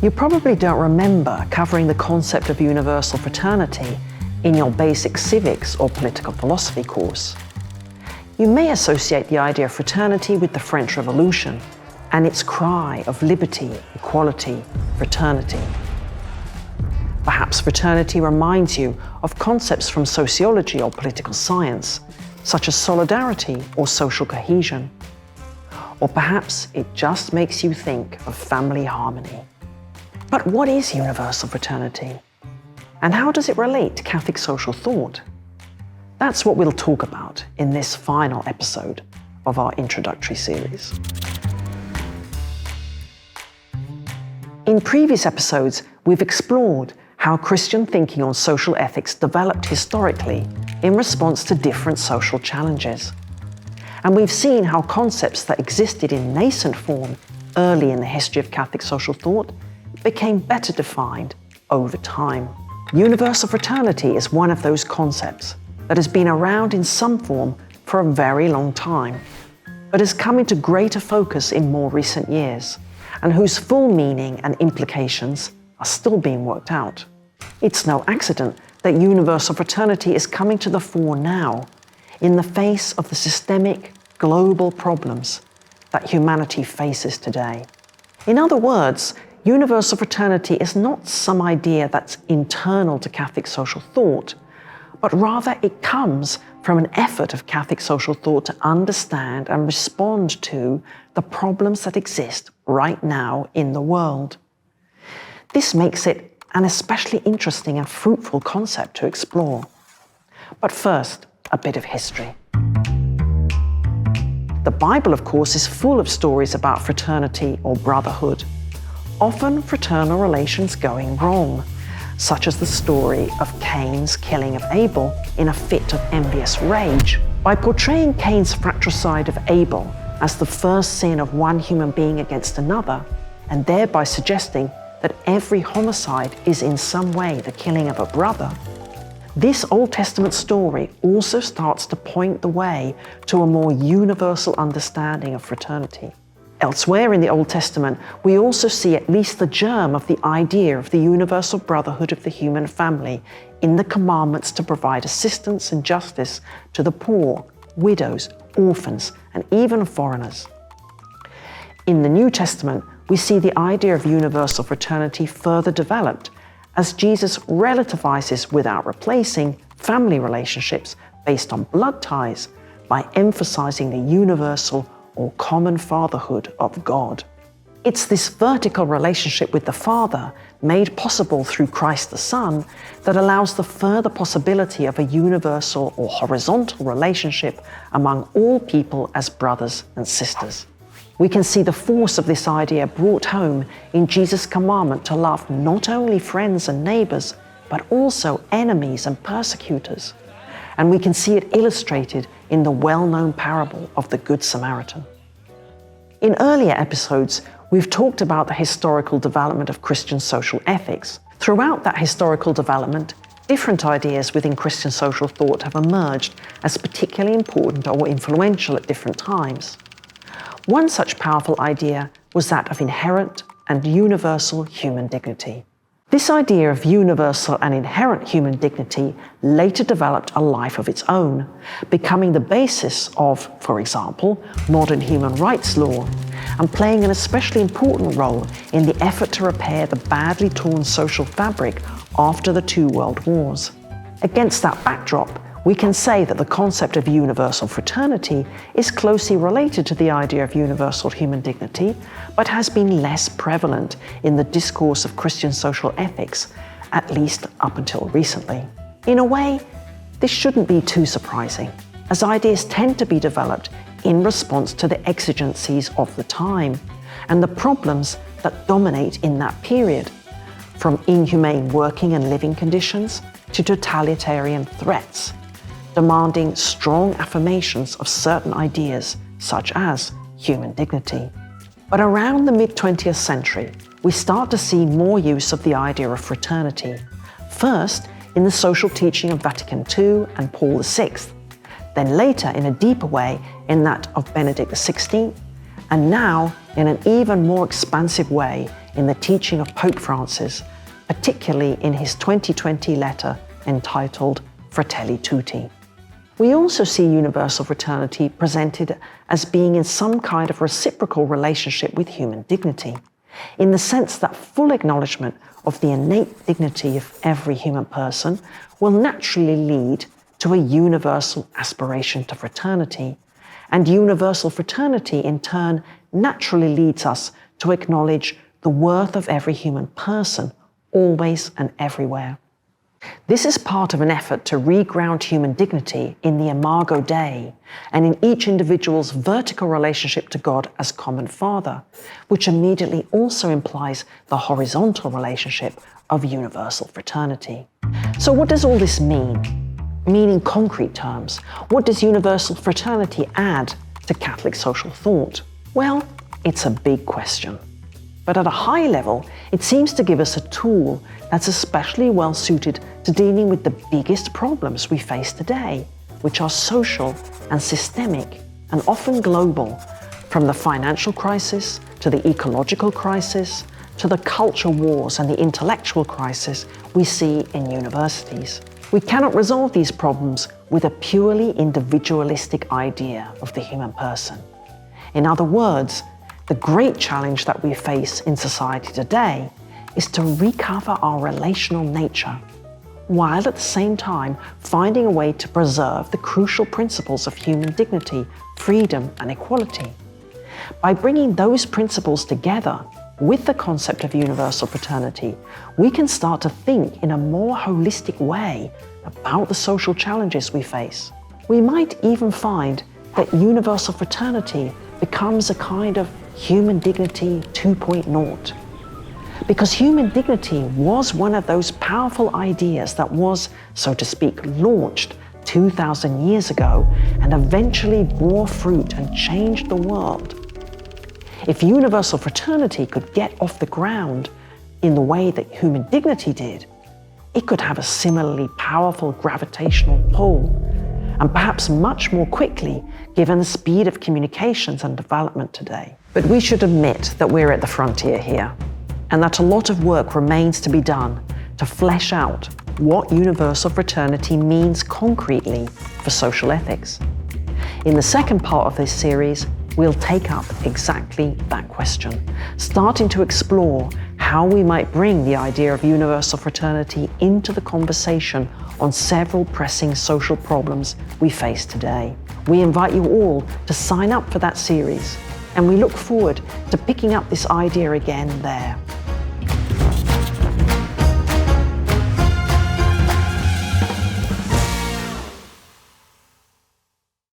You probably don't remember covering the concept of universal fraternity in your basic civics or political philosophy course. You may associate the idea of fraternity with the French Revolution and its cry of liberty, equality, fraternity. Perhaps fraternity reminds you of concepts from sociology or political science, such as solidarity or social cohesion. Or perhaps it just makes you think of family harmony. But what is universal fraternity? And how does it relate to Catholic social thought? That's what we'll talk about in this final episode of our introductory series. In previous episodes, we've explored how Christian thinking on social ethics developed historically in response to different social challenges. And we've seen how concepts that existed in nascent form early in the history of Catholic social thought became better defined over time. Universal fraternity is one of those concepts that has been around in some form for a very long time, but has come into greater focus in more recent years, and whose full meaning and implications are still being worked out. It's no accident that universal fraternity is coming to the fore now, in the face of the systemic, global problems that humanity faces today. In other words, universal fraternity is not some idea that's internal to Catholic social thought, but rather it comes from an effort of Catholic social thought to understand and respond to the problems that exist right now in the world. This makes it an especially interesting and fruitful concept to explore. But first, a bit of history. The Bible, of course, is full of stories about fraternity or brotherhood, often fraternal relations going wrong, such as the story of Cain's killing of Abel in a fit of envious rage. By portraying Cain's fratricide of Abel as the first sin of one human being against another, and thereby suggesting that every homicide is in some way the killing of a brother, this Old Testament story also starts to point the way to a more universal understanding of fraternity. Elsewhere in the Old Testament, we also see at least the germ of the idea of the universal brotherhood of the human family in the commandments to provide assistance and justice to the poor, widows, orphans, and even foreigners. In the New Testament, we see the idea of universal fraternity further developed as Jesus relativizes without replacing family relationships based on blood ties by emphasizing the universal or common fatherhood of God. It's this vertical relationship with the Father, made possible through Christ the Son, that allows the further possibility of a universal or horizontal relationship among all people as brothers and sisters. We can see the force of this idea brought home in Jesus' commandment to love not only friends and neighbors, but also enemies and persecutors. And we can see it illustrated in the well-known parable of the Good Samaritan. In earlier episodes, we've talked about the historical development of Christian social ethics. Throughout that historical development, different ideas within Christian social thought have emerged as particularly important or influential at different times. One such powerful idea was that of inherent and universal human dignity. This idea of universal and inherent human dignity later developed a life of its own, becoming the basis of, for example, modern human rights law, and playing an especially important role in the effort to repair the badly torn social fabric after the two world wars. Against that backdrop, we can say that the concept of universal fraternity is closely related to the idea of universal human dignity, but has been less prevalent in the discourse of Christian social ethics, at least up until recently. In a way, this shouldn't be too surprising, as ideas tend to be developed in response to the exigencies of the time and the problems that dominate in that period, from inhumane working and living conditions to totalitarian threats, demanding strong affirmations of certain ideas, such as human dignity. But around the mid-20th century, we start to see more use of the idea of fraternity, first in the social teaching of Vatican II and Paul VI, then later in a deeper way in that of Benedict XVI, and now in an even more expansive way in the teaching of Pope Francis, particularly in his 2020 letter entitled Fratelli Tutti. We also see universal fraternity presented as being in some kind of reciprocal relationship with human dignity, in the sense that full acknowledgement of the innate dignity of every human person will naturally lead to a universal aspiration to fraternity, and universal fraternity in turn naturally leads us to acknowledge the worth of every human person, always and everywhere. This is part of an effort to reground human dignity in the Imago Dei and in each individual's vertical relationship to God as common Father, which immediately also implies the horizontal relationship of universal fraternity. So what does all this mean? Mean in concrete terms, what does universal fraternity add to Catholic social thought? Well, it's a big question. But at a high level, it seems to give us a tool that's especially well suited to dealing with the biggest problems we face today, which are social and systemic and often global, from the financial crisis to the ecological crisis to the culture wars and the intellectual crisis we see in universities. We cannot resolve these problems with a purely individualistic idea of the human person. In other words, the great challenge that we face in society today is to recover our relational nature, while at the same time finding a way to preserve the crucial principles of human dignity, freedom, and equality. By bringing those principles together with the concept of universal fraternity, we can start to think in a more holistic way about the social challenges we face. We might even find that universal fraternity becomes a kind of human dignity 2.0. Because human dignity was one of those powerful ideas that was, so to speak, launched 2,000 years ago and eventually bore fruit and changed the world. If universal fraternity could get off the ground in the way that human dignity did, it could have a similarly powerful gravitational pull, and perhaps much more quickly given the speed of communications and development today. But we should admit that we're at the frontier here, and that a lot of work remains to be done to flesh out what universal fraternity means concretely for social ethics. In the second part of this series, we'll take up exactly that question, starting to explore how we might bring the idea of universal fraternity into the conversation on several pressing social problems we face today. We invite you all to sign up for that series, and we look forward to picking up this idea again there.